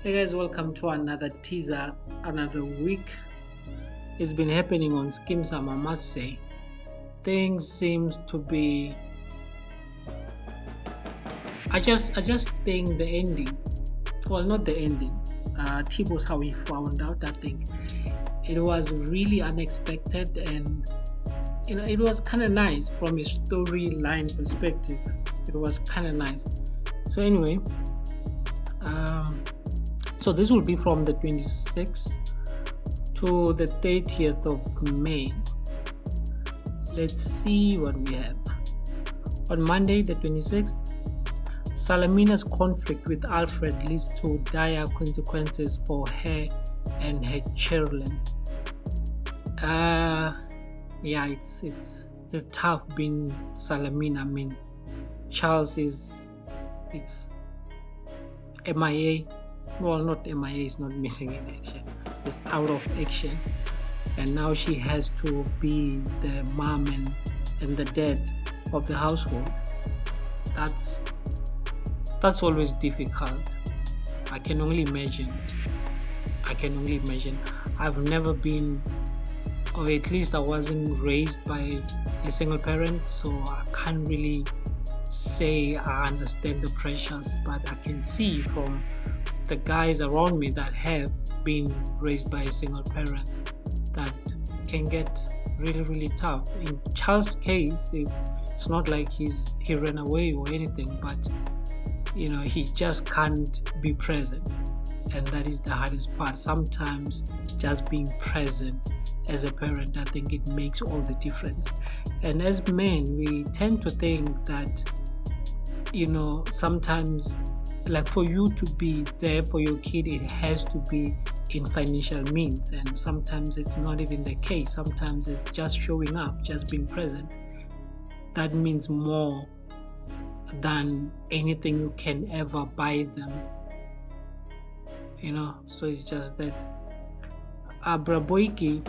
Hey guys, welcome to another teaser, another week. It's been happening on Skeem, Saam, I must say. Things seems to be. I just think the ending. Well, not the ending. Tibo's how he found out. I think it was really unexpected, and it was kind of nice from a storyline perspective. It was kind of nice. So anyway, so this will be from the 26th to the 30th of May. Let's see what we have. On Monday, the 26th, Salamina's conflict with Alfred leads to dire consequences for her and her children. Yeah, it's a tough being Salamina. I mean, Charles it's MIA. Well, not MIA, is not missing in action. It's out of action. And now she has to be the mom and the dad of the household. That's always difficult. I can only imagine. I've never been, or at least I wasn't raised by a single parent, so I can't really say I understand the pressures, but I can see from the guys around me that have been raised by a single parent that can get really, really tough. In Charles' case, it's not like he ran away or anything, but he just can't be present, and that is the hardest part. Sometimes just being present as a parent, I think it makes all the difference. And as men, we tend to think that sometimes, like, for you to be there for your kid, it has to be in financial means, and sometimes it's not even the case. Sometimes it's just showing up, just being present. That means more than anything you can ever buy them. So it's just that Braboiki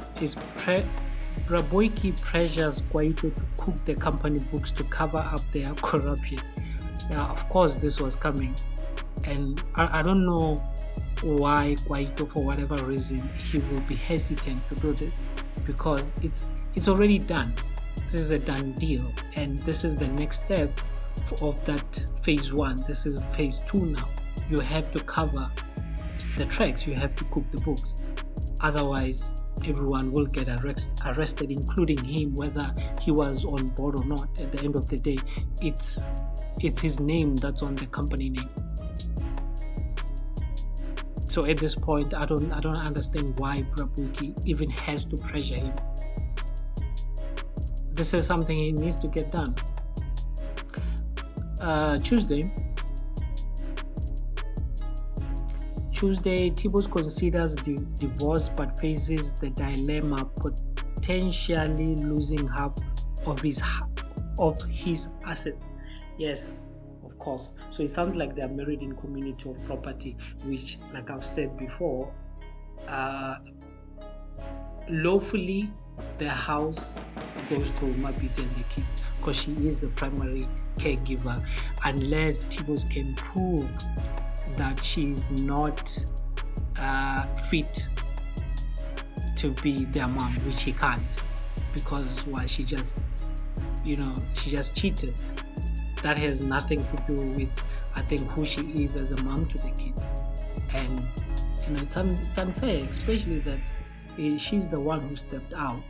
pressures Kwaito to cook the company books to cover up their corruption. Yeah, of course this was coming, and I don't know why Kwaito, for whatever reason, he will be hesitant to do this, because it's already done. This is a done deal, and this is the next step of that phase 1. This is phase 2 now. You have to cover the tracks, you have to cook the books, otherwise everyone will get arrested, including him, whether he was on board or not. At the end of the day, it's his name that's on the company name. So at this point, I don't understand why Brabuki even has to pressure him. This is something he needs to get done. Tuesday, Tibos considers divorce but faces the dilemma potentially losing half of his assets. Yes, of course. So it sounds like they are married in community of property, which, like I've said before, lawfully the house goes to Mabiti and the kids, because she is the primary caregiver, unless Tibos can prove that she's not fit to be their mom, which he can't, because she just cheated. That has nothing to do with, I think, who she is as a mom to the kids. And it's unfair, especially that she's the one who stepped out.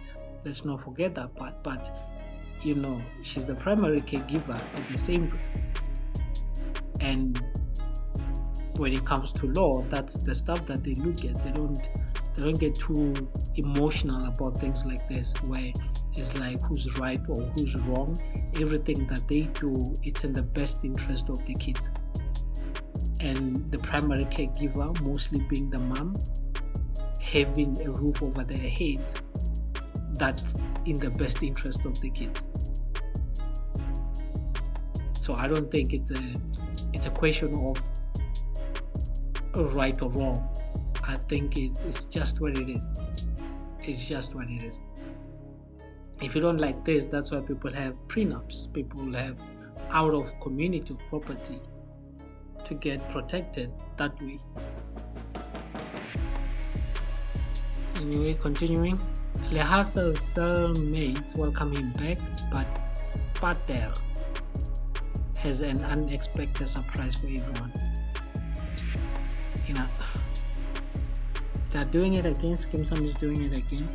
Let's not forget that part. But she's the primary caregiver at the same time. And when it comes to law, that's the stuff that they look at. They don't get too emotional about things like this, where it's like who's right or who's wrong. Everything that they do, it's in the best interest of the kids. And the primary caregiver, mostly being the mom, having a roof over their heads, that's in the best interest of the kids. So I don't think it's a question of right or wrong. I think it's just what it is. It's just what it is. If you don't like this, that's why people have prenups. People have out of community of property to get protected that way. Anyway, continuing. Lehasa's cellmates welcome him back, but Pater has an unexpected surprise for everyone. You know, they're doing it again. Skeem Saam is doing it again.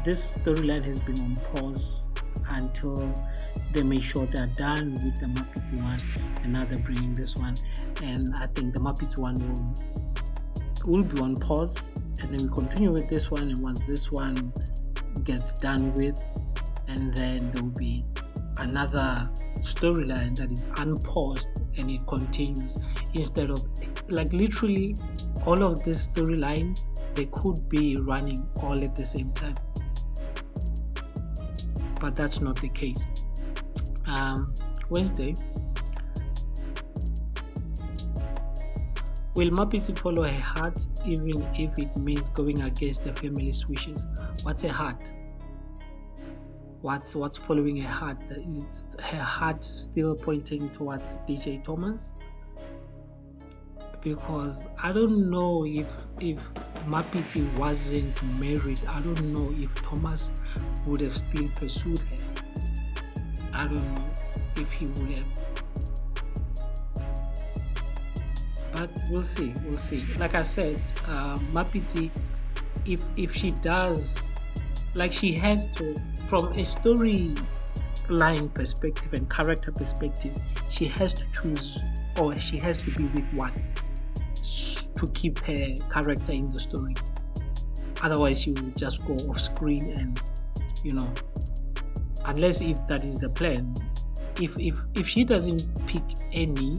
This storyline has been on pause until they make sure they're done with the Mapiti one, and now they're bringing this one. And I think the Mapiti one will be on pause, and then we continue with this one. And once this one gets done with, and then there will be another storyline that is unpaused and it continues, instead of like literally all of these storylines, they could be running all at the same time, but that's not the case. Wednesday, will Mapiti follow her heart even if it means going against her family's wishes? What's her heart? What's following her heart? Is her heart still pointing towards DJ Thomas? Because I don't know if Mapiti wasn't married, I don't know if Thomas would have still pursued her. I don't know if he would have. But we'll see. Like I said, Mapiti, if she does, like she has to, from a storyline perspective and character perspective, she has to choose, or she has to be with one to keep her character in the story. Otherwise, she will just go off screen, and unless if that is the plan. If she doesn't pick any,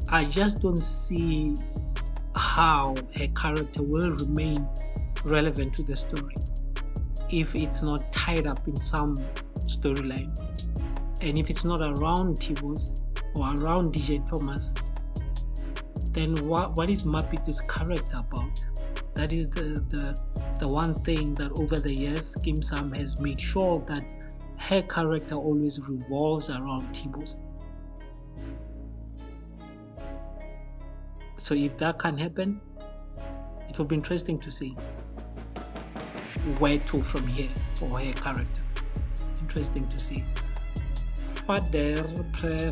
I just don't see how her character will remain relevant to the story if it's not tied up in some storyline. And if it's not around Tibos or around DJ Thomas, then what is Mapiti's character about? That is the one thing that over the years Skeem Saam has made sure that her character always revolves around Tibos. So if that can happen, it will be interesting to see where to from here for her character. Interesting to see. Father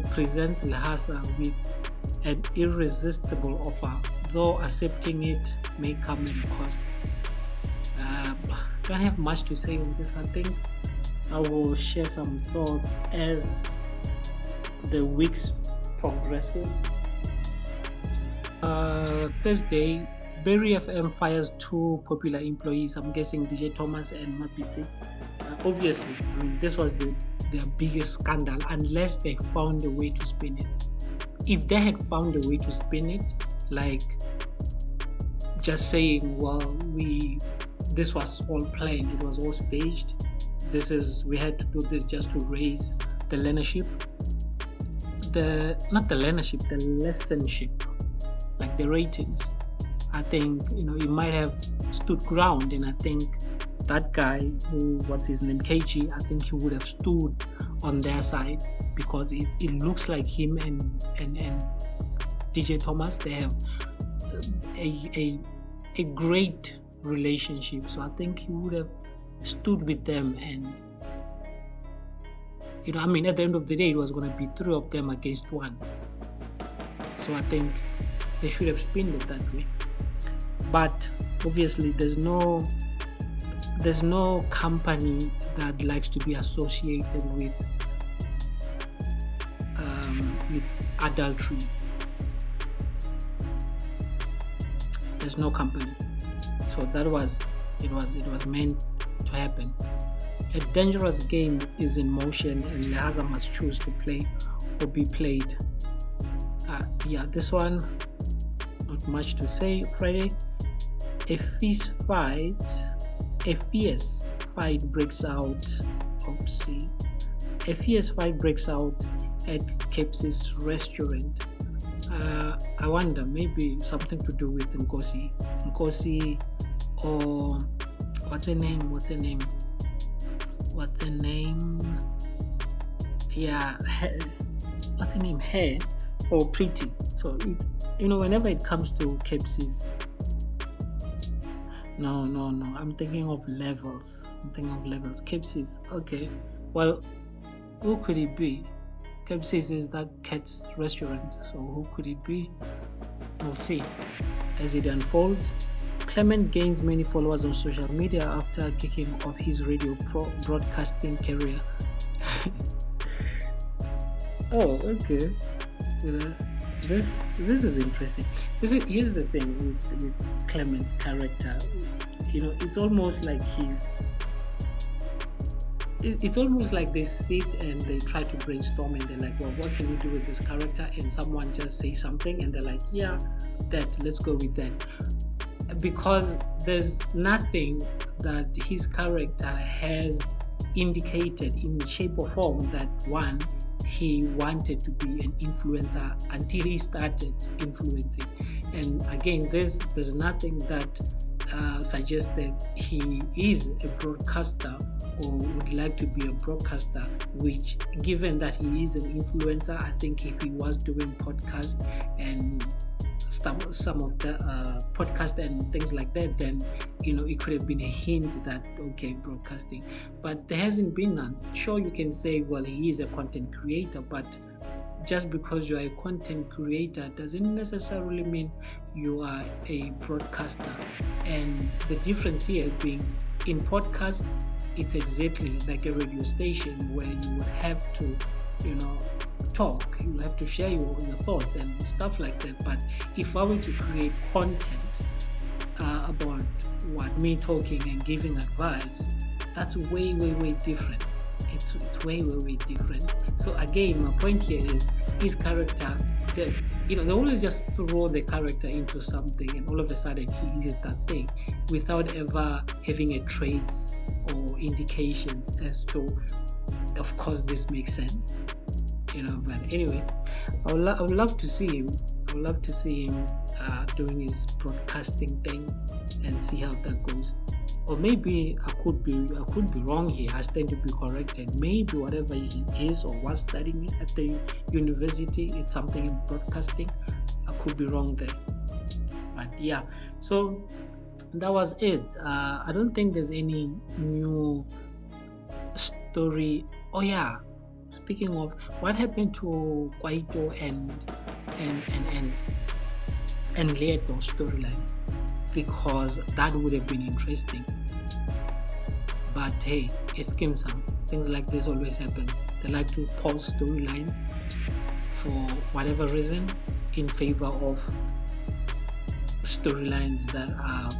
presents Lehasa with an irresistible offer, though accepting it may come at a cost. Don't have much to say on this. I think I will share some thoughts as the weeks progresses. Thursday, Berry FM fires 2 popular employees. I'm guessing DJ Thomas and Mapiti. Obviously, I mean, this was their biggest scandal, unless they found a way to spin it. If they had found a way to spin it, like just saying, well, this was all planned, it was all staged, we had to do this just to raise the learnership, the listenership, like the ratings. I think it might have stood ground, and I think that guy what's his name, KG, I think he would have stood on their side, because it looks like him and DJ Thomas, they have a great relationship. So I think he would have stood with them, and at the end of the day, it was going to be 3 of them against 1. So I think they should have spinned it that way. But obviously, there's no company that likes to be associated with adultery. There's no company. So it was meant to happen. A dangerous game is in motion, and Lehasa must choose to play or be played. This one, not much to say. Friday, a fierce fight breaks out. A fierce fight breaks out at Kepsis restaurant. I wonder, maybe something to do with Nkosi, or what's her name? Yeah, what's her name? Hair or Pretty. So whenever it comes to Kepsis, No. I'm thinking of levels. I'm thinking of levels. Kipsis. Okay. Well, who could it be? Kipsis is that cat's restaurant. So who could it be? We'll see. As it unfolds, Clement gains many followers on social media after kicking off his radio broadcasting career. Oh, okay. Uh, this is interesting. Here's the thing with Clement's character. It's almost like it's almost like they sit and they try to brainstorm and they're like, well, what can we do with this character? And someone just says something and they're like, yeah, let's go with that. Because there's nothing that his character has indicated in shape or form that one, he wanted to be an influencer until he started influencing. And again, there's nothing that suggests that he is a broadcaster or would like to be a broadcaster, which, given that he is an influencer, I think if he was doing podcast and some of the podcast and things like that, then it could have been a hint that okay, broadcasting. But there hasn't been none. Sure, you can say, well, he is a content creator, but just because you are a content creator doesn't necessarily mean you are a broadcaster. And the difference here being, in podcast, it's exactly like a radio station where you would have to talk, you have to share your thoughts and stuff like that. But if I were to create content about what me talking and giving advice, that's way different. It's way different. So again, my point here is his character. They always just throw the character into something and all of a sudden he is that thing without ever having a trace or indications as to, of course, this makes sense. But anyway, I would love to see him. I would love to see him doing his broadcasting thing and see how that goes. Or maybe I could be wrong here. I stand to be corrected. Maybe whatever he is or was studying at the university, it's something in broadcasting. I could be wrong there. But yeah, so that was it. I don't think there's any new story. Oh yeah, speaking of, what happened to Kwaito and Leto storyline? Because that would have been interesting. But hey, it's Skeem. Things like this always happen. They like to pause storylines for whatever reason in favor of storylines that are,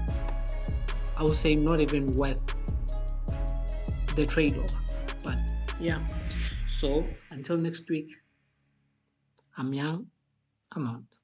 I would say, not even worth the trade-off. But yeah. So until next week, I'm Young. I'm out.